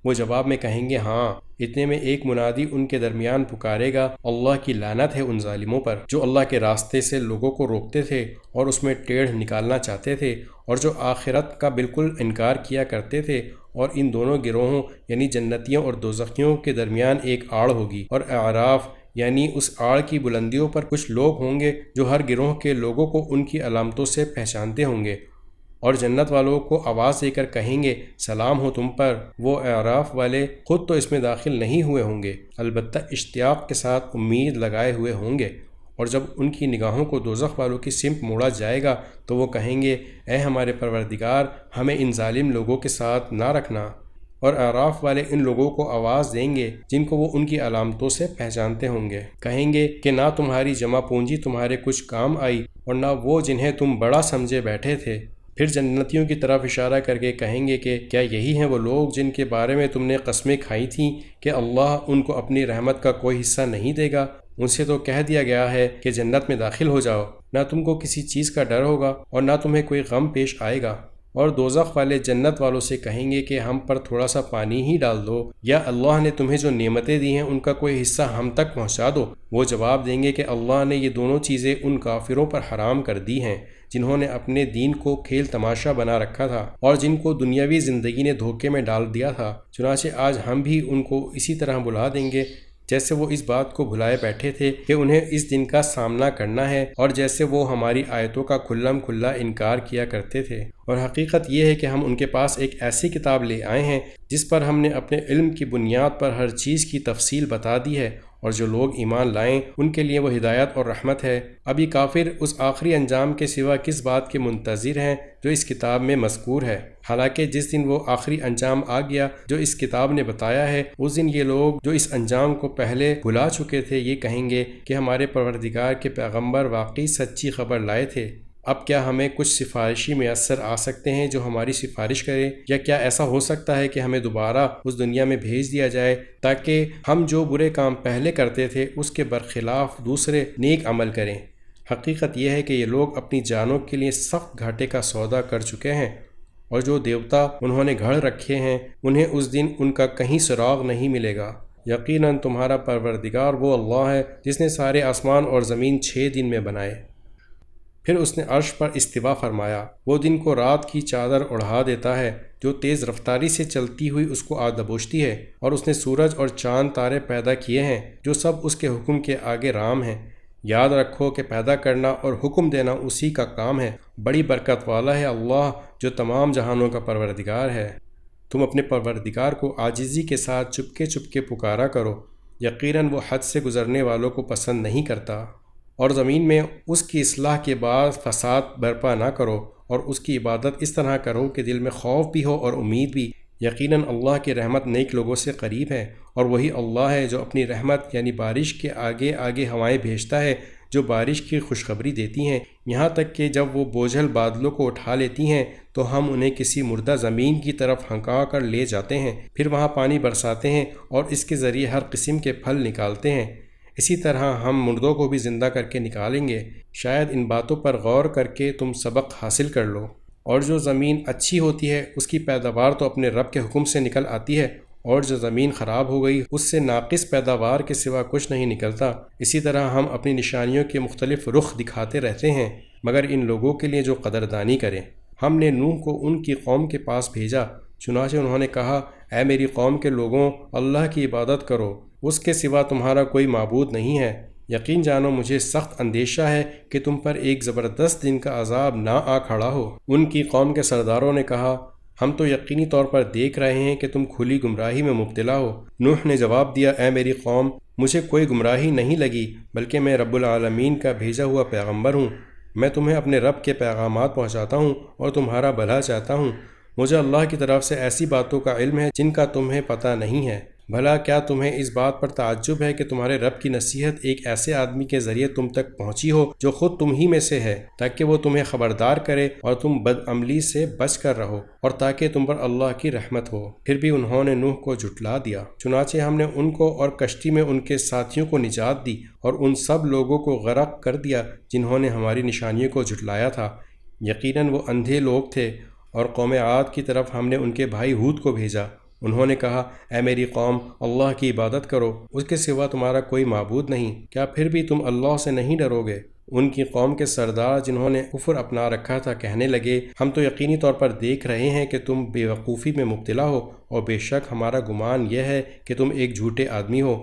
وہ جواب میں کہیں گے ہاں۔ اتنے میں ایک منادی ان کے درمیان پکارے گا اللہ کی لعنت ہے ان ظالموں پر جو اللہ کے راستے سے لوگوں کو روکتے تھے اور اس میں ٹیڑھ نکالنا چاہتے تھے، اور جو آخرت کا بالکل انکار کیا کرتے تھے۔ اور ان دونوں گروہوں یعنی جنتیوں اور دوزخیوں کے درمیان ایک آڑ ہوگی، اور اعراف یعنی اس آڑ کی بلندیوں پر کچھ لوگ ہوں گے جو ہر گروہ کے لوگوں کو ان کی علامتوں سے پہچانتے ہوں گے، اور جنت والوں کو آواز دے کر کہیں گے سلام ہو تم پر۔ وہ اعراف والے خود تو اس میں داخل نہیں ہوئے ہوں گے، البتہ اشتیاق کے ساتھ امید لگائے ہوئے ہوں گے، اور جب ان کی نگاہوں کو دوزخ والوں کی سمت موڑا جائے گا تو وہ کہیں گے اے ہمارے پروردگار، ہمیں ان ظالم لوگوں کے ساتھ نہ رکھنا۔ اور اعراف والے ان لوگوں کو آواز دیں گے جن کو وہ ان کی علامتوں سے پہچانتے ہوں گے، کہیں گے کہ نہ تمہاری جمع پونجی تمہارے کچھ کام آئی اور نہ وہ جنہیں تم بڑا سمجھے بیٹھے تھے۔ پھر جنتیوں کی طرف اشارہ کر کے کہیں گے کہ کیا یہی ہیں وہ لوگ جن کے بارے میں تم نے قسمیں کھائی تھیں کہ اللہ ان کو اپنی رحمت کا کوئی حصہ نہیں دے گا؟ ان سے تو کہہ دیا گیا ہے کہ جنت میں داخل ہو جاؤ، نہ تم کو کسی چیز کا ڈر ہوگا اور نہ تمہیں کوئی غم پیش آئے گا۔ اور دوزخ والے جنت والوں سے کہیں گے کہ ہم پر تھوڑا سا پانی ہی ڈال دو، یا اللہ نے تمہیں جو نعمتیں دی ہیں ان کا کوئی حصہ ہم تک پہنچا دو۔ وہ جواب دیں گے کہ اللہ نے یہ دونوں چیزیں ان کافروں پر حرام کر دی ہیں جنہوں نے اپنے دین کو کھیل تماشا بنا رکھا تھا اور جن کو دنیاوی زندگی نے دھوکے میں ڈال دیا تھا، چنانچہ آج ہم بھی ان کو اسی طرح بلا دیں گے جیسے وہ اس بات کو بھلائے بیٹھے تھے کہ انہیں اس دن کا سامنا کرنا ہے، اور جیسے وہ ہماری آیتوں کا کھلم کھلا انکار کیا کرتے تھے۔ اور حقیقت یہ ہے کہ ہم ان کے پاس ایک ایسی کتاب لے آئے ہیں جس پر ہم نے اپنے علم کی بنیاد پر ہر چیز کی تفصیل بتا دی ہے، اور جو لوگ ایمان لائیں ان کے لیے وہ ہدایت اور رحمت ہے۔ اب یہ کافر اس آخری انجام کے سوا کس بات کے منتظر ہیں جو اس کتاب میں مذکور ہے؟ حالانکہ جس دن وہ آخری انجام آ گیا جو اس کتاب نے بتایا ہے، اس دن یہ لوگ جو اس انجام کو پہلے بھلا چکے تھے یہ کہیں گے کہ ہمارے پروردگار کے پیغمبر واقعی سچی خبر لائے تھے۔ اب کیا ہمیں کچھ سفارشی میسر آ سکتے ہیں جو ہماری سفارش کرے، یا کیا ایسا ہو سکتا ہے کہ ہمیں دوبارہ اس دنیا میں بھیج دیا جائے تاکہ ہم جو برے کام پہلے کرتے تھے اس کے برخلاف دوسرے نیک عمل کریں؟ حقیقت یہ ہے کہ یہ لوگ اپنی جانوں کے لیے سخت گھاٹے کا سودا کر چکے ہیں، اور جو دیوتا انہوں نے گھڑ رکھے ہیں انہیں اس دن ان کا کہیں سراغ نہیں ملے گا۔ یقیناً تمہارا پروردگار وہ اللہ ہے جس نے سارے آسمان اور زمین 6 دن میں بنائے۔ پھر اس نے عرش پر استوا فرمایا۔ وہ دن کو رات کی چادر اڑھا دیتا ہے جو تیز رفتاری سے چلتی ہوئی اس کو دبوچتی ہے، اور اس نے سورج اور چاند تارے پیدا کیے ہیں جو سب اس کے حکم کے آگے رام ہیں۔ یاد رکھو کہ پیدا کرنا اور حکم دینا اسی کا کام ہے۔ بڑی برکت والا ہے اللہ جو تمام جہانوں کا پروردگار ہے۔ تم اپنے پروردگار کو عاجزی کے ساتھ چپکے چپکے پکارا کرو، یقیناً وہ حد سے گزرنے والوں کو پسند نہیں کرتا۔ اور زمین میں اس کی اصلاح کے بعد فساد برپا نہ کرو، اور اس کی عبادت اس طرح کرو کہ دل میں خوف بھی ہو اور امید بھی۔ یقیناً اللہ کی رحمت نیک لوگوں سے قریب ہے، اور وہی اللہ ہے جو اپنی رحمت یعنی بارش کے آگے آگے ہوائیں بھیجتا ہے جو بارش کی خوشخبری دیتی ہیں، یہاں تک کہ جب وہ بوجھل بادلوں کو اٹھا لیتی ہیں تو ہم انہیں کسی مردہ زمین کی طرف ہنکا کر لے جاتے ہیں، پھر وہاں پانی برساتے ہیں اور اس کے ذریعے ہر قسم کے پھل نکالتے ہیں۔ اسی طرح ہم مردوں کو بھی زندہ کر کے نکالیں گے۔ شاید ان باتوں پر غور کر کے تم سبق حاصل کر لو۔ اور جو زمین اچھی ہوتی ہے اس کی پیداوار تو اپنے رب کے حکم سے نکل آتی ہے، اور جو زمین خراب ہو گئی اس سے ناقص پیداوار کے سوا کچھ نہیں نکلتا۔ اسی طرح ہم اپنی نشانیوں کے مختلف رخ دکھاتے رہتے ہیں، مگر ان لوگوں کے لیے جو قدردانی کریں۔ ہم نے نوح کو ان کی قوم کے پاس بھیجا، چنانچہ انہوں نے کہا، اے میری قوم کے لوگوں، اللہ کی عبادت کرو، اس کے سوا تمہارا کوئی معبود نہیں ہے۔ یقین جانو مجھے سخت اندیشہ ہے کہ تم پر ایک زبردست دن کا عذاب نہ آ کھڑا ہو۔ ان کی قوم کے سرداروں نے کہا، ہم تو یقینی طور پر دیکھ رہے ہیں کہ تم کھلی گمراہی میں مبتلا ہو۔ نوح نے جواب دیا، اے میری قوم، مجھے کوئی گمراہی نہیں لگی، بلکہ میں رب العالمین کا بھیجا ہوا پیغمبر ہوں۔ میں تمہیں اپنے رب کے پیغامات پہنچاتا ہوں اور تمہارا بھلا چاہتا ہوں۔ مجھے اللہ کی طرف سے ایسی باتوں کا علم ہے جن کا تمہیں پتہ نہیں ہے۔ بھلا کیا تمہیں اس بات پر تعجب ہے کہ تمہارے رب کی نصیحت ایک ایسے آدمی کے ذریعے تم تک پہنچی ہو جو خود تم ہی میں سے ہے، تاکہ وہ تمہیں خبردار کرے اور تم بد عملی سے بچ کر رہو، اور تاکہ تم پر اللہ کی رحمت ہو۔ پھر بھی انہوں نے نوح کو جھٹلا دیا، چنانچہ ہم نے ان کو اور کشتی میں ان کے ساتھیوں کو نجات دی اور ان سب لوگوں کو غرق کر دیا جنہوں نے ہماری نشانیوں کو جھٹلایا تھا۔ یقیناً وہ اندھے لوگ تھے۔ اور قوم عاد کی طرف ہم نے ان کے بھائی ہود کو بھیجا۔ انہوں نے کہا، اے میری قوم، اللہ کی عبادت کرو، اس کے سوا تمہارا کوئی معبود نہیں۔ کیا پھر بھی تم اللہ سے نہیں ڈرو گے؟ ان کی قوم کے سردار جنہوں نے کفر اپنا رکھا تھا کہنے لگے، ہم تو یقینی طور پر دیکھ رہے ہیں کہ تم بے وقوفی میں مبتلا ہو، اور بے شک ہمارا گمان یہ ہے کہ تم ایک جھوٹے آدمی ہو۔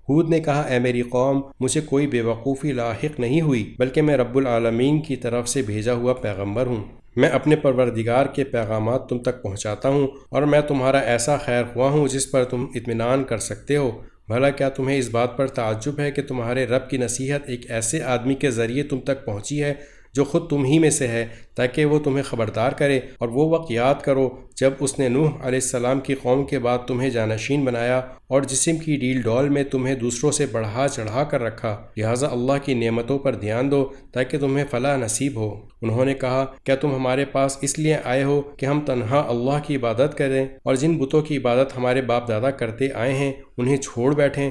ہود نے کہا، اے میری قوم، مجھے کوئی بے وقوفی لاحق نہیں ہوئی، بلکہ میں رب العالمین کی طرف سے بھیجا ہوا پیغمبر ہوں۔ میں اپنے پروردگار کے پیغامات تم تک پہنچاتا ہوں، اور میں تمہارا ایسا خیر خواہ ہوں جس پر تم اطمینان کر سکتے ہو۔ بھلا کیا تمہیں اس بات پر تعجب ہے کہ تمہارے رب کی نصیحت ایک ایسے آدمی کے ذریعے تم تک پہنچی ہے جو خود تم ہی میں سے ہے، تاکہ وہ تمہیں خبردار کرے؟ اور وہ وقت یاد کرو جب اس نے نوح علیہ السلام کی قوم کے بعد تمہیں جانشین بنایا اور جسم کی ڈیل ڈول میں تمہیں دوسروں سے بڑھا چڑھا کر رکھا، لہٰذا اللہ کی نعمتوں پر دھیان دو تاکہ تمہیں فلاح نصیب ہو۔ انہوں نے کہا، کیا تم ہمارے پاس اس لیے آئے ہو کہ ہم تنہا اللہ کی عبادت کریں اور جن بتوں کی عبادت ہمارے باپ دادا کرتے آئے ہیں انہیں چھوڑ بیٹھیں؟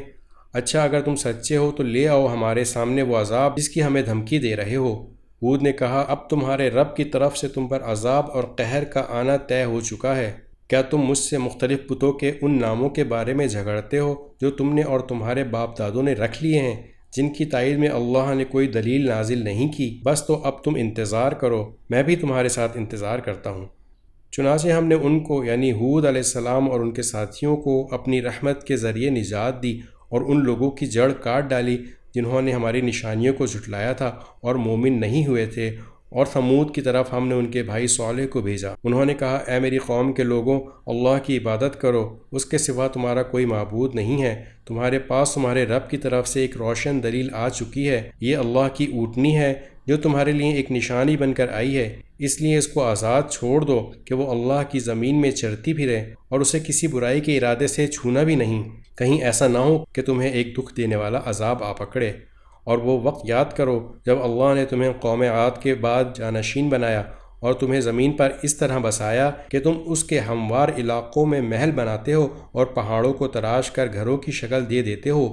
اچھا، اگر تم سچے ہو تو لے آؤ ہمارے سامنے وہ عذاب جس کی ہمیں دھمکی دے رہے ہو۔ ہود نے کہا، اب تمہارے رب کی طرف سے تم پر عذاب اور قہر کا آنا طے ہو چکا ہے۔ کیا تم مجھ سے مختلف بتوں کے ان ناموں کے بارے میں جھگڑتے ہو جو تم نے اور تمہارے باپ دادوں نے رکھ لیے ہیں، جن کی تائید میں اللہ نے کوئی دلیل نازل نہیں کی؟ بس تو اب تم انتظار کرو، میں بھی تمہارے ساتھ انتظار کرتا ہوں۔ چنانچہ ہم نے ان کو یعنی ہود علیہ السلام اور ان کے ساتھیوں کو اپنی رحمت کے ذریعے نجات دی، اور ان لوگوں کی جڑ کاٹ ڈالی جنہوں نے ہماری نشانیوں کو جھٹلایا تھا اور مومن نہیں ہوئے تھے۔ اور ثمود کی طرف ہم نے ان کے بھائی صالح کو بھیجا۔ انہوں نے کہا، اے میری قوم کے لوگوں، اللہ کی عبادت کرو، اس کے سوا تمہارا کوئی معبود نہیں ہے۔ تمہارے پاس تمہارے رب کی طرف سے ایک روشن دلیل آ چکی ہے، یہ اللہ کی اونٹنی ہے جو تمہارے لیے ایک نشانی بن کر آئی ہے، اس لیے اس کو آزاد چھوڑ دو کہ وہ اللہ کی زمین میں چرتی پھرے، اور اسے کسی برائی کے ارادے سے چھونا بھی نہیں، کہیں ایسا نہ ہو کہ تمہیں ایک دکھ دینے والا عذاب آ پکڑے۔ اور وہ وقت یاد کرو جب اللہ نے تمہیں قوم عاد کے بعد جانشین بنایا اور تمہیں زمین پر اس طرح بسایا کہ تم اس کے ہموار علاقوں میں محل بناتے ہو اور پہاڑوں کو تراش کر گھروں کی شکل دے دیتے ہو۔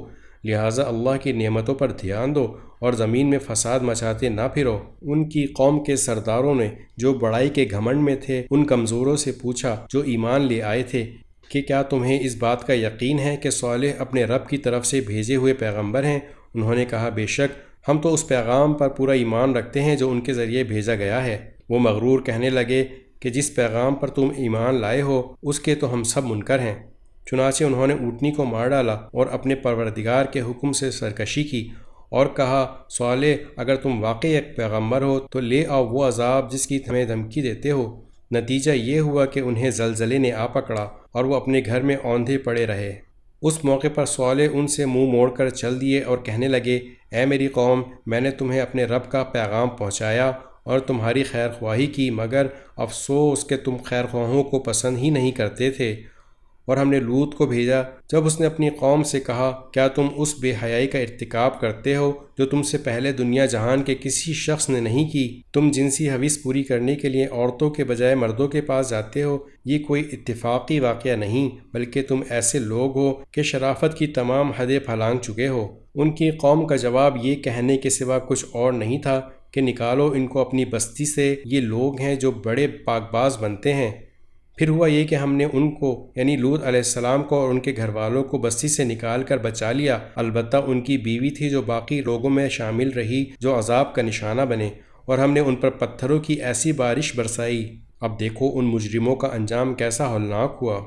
لہٰذا اللہ کی نعمتوں پر دھیان دو اور زمین میں فساد مچاتے نہ پھرو۔ ان کی قوم کے سرداروں نے جو بڑائی کے گھمنڈ میں تھے ان کمزوروں سے پوچھا جو ایمان لے آئے تھے کہ کیا تمہیں اس بات کا یقین ہے کہ صالح اپنے رب کی طرف سے بھیجے ہوئے پیغمبر ہیں؟ انہوں نے کہا، بے شک ہم تو اس پیغام پر پورا ایمان رکھتے ہیں جو ان کے ذریعے بھیجا گیا ہے۔ وہ مغرور کہنے لگے کہ جس پیغام پر تم ایمان لائے ہو اس کے تو ہم سب منکر ہیں۔ چنانچہ انہوں نے اونٹنی کو مار ڈالا اور اپنے پروردگار کے حکم سے سرکشی کی اور کہا، صالح اگر تم واقعی ایک پیغمبر ہو تو لے آؤ وہ عذاب جس کی تمہیں دھمکی دیتے ہو۔ نتیجہ یہ ہوا کہ انہیں زلزلے نے آ پکڑا اور وہ اپنے گھر میں اوندھے پڑے رہے۔ اس موقع پر صالح ان سے منہ موڑ کر چل دیے اور کہنے لگے، اے میری قوم، میں نے تمہیں اپنے رب کا پیغام پہنچایا اور تمہاری خیر خواہی کی، مگر افسوس کہ تم خیر خواہوں کو پسند ہی نہیں کرتے تھے۔ اور ہم نے لوط کو بھیجا جب اس نے اپنی قوم سے کہا، کیا تم اس بے حیائی کا ارتکاب کرتے ہو جو تم سے پہلے دنیا جہان کے کسی شخص نے نہیں کی؟ تم جنسی حوث پوری کرنے کے لیے عورتوں کے بجائے مردوں کے پاس جاتے ہو۔ یہ کوئی اتفاقی واقعہ نہیں، بلکہ تم ایسے لوگ ہو کہ شرافت کی تمام حدیں پھلانگ چکے ہو۔ ان کی قوم کا جواب یہ کہنے کے سوا کچھ اور نہیں تھا کہ نکالو ان کو اپنی بستی سے، یہ لوگ ہیں جو بڑے پاک باز بنتے ہیں۔ پھر ہوا یہ کہ ہم نے ان کو یعنی لوط علیہ السلام کو اور ان کے گھر والوں کو بستی سے نکال کر بچا لیا، البتہ ان کی بیوی تھی جو باقی لوگوں میں شامل رہی جو عذاب کا نشانہ بنے، اور ہم نے ان پر پتھروں کی ایسی بارش برسائی۔ اب دیکھو ان مجرموں کا انجام کیسا ہولناک ہوا۔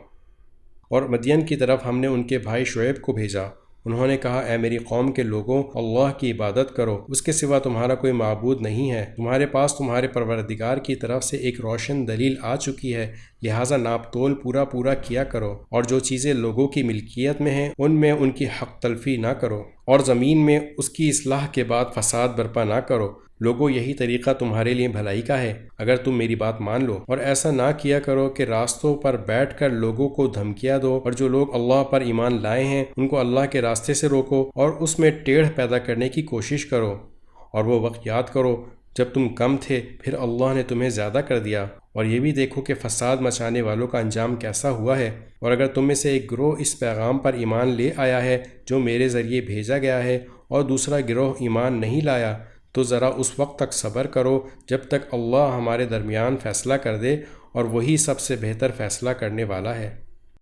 اور مدین کی طرف ہم نے ان کے بھائی شعیب کو بھیجا۔ انہوں نے کہا، اے میری قوم کے لوگوں، اللہ کی عبادت کرو، اس کے سوا تمہارا کوئی معبود نہیں ہے۔ تمہارے پاس تمہارے پروردگار کی طرف سے ایک روشن دلیل آ چکی ہے، لہٰذا ناپ تول پورا کیا کرو، اور جو چیزیں لوگوں کی ملکیت میں ہیں ان میں ان کی حق تلفی نہ کرو، اور زمین میں اس کی اصلاح کے بعد فساد برپا نہ کرو۔ لوگوں، یہی طریقہ تمہارے لیے بھلائی کا ہے اگر تم میری بات مان لو، اور ایسا نہ کیا کرو کہ راستوں پر بیٹھ کر لوگوں کو دھمکیاں دو، اور جو لوگ اللہ پر ایمان لائے ہیں ان کو اللہ کے راستے سے روکو اور اس میں ٹیڑھ پیدا کرنے کی کوشش کرو۔ اور وہ وقت یاد کرو جب تم کم تھے، پھر اللہ نے تمہیں زیادہ کر دیا، اور یہ بھی دیکھو کہ فساد مچانے والوں کا انجام کیسا ہوا ہے۔ اور اگر تم میں سے ایک گروہ اس پیغام پر ایمان لے آیا ہے جو میرے ذریعے بھیجا گیا ہے، اور دوسرا گروہ ایمان نہیں لایا، تو ذرا اس وقت تک صبر کرو جب تک اللہ ہمارے درمیان فیصلہ کر دے، اور وہی سب سے بہتر فیصلہ کرنے والا ہے۔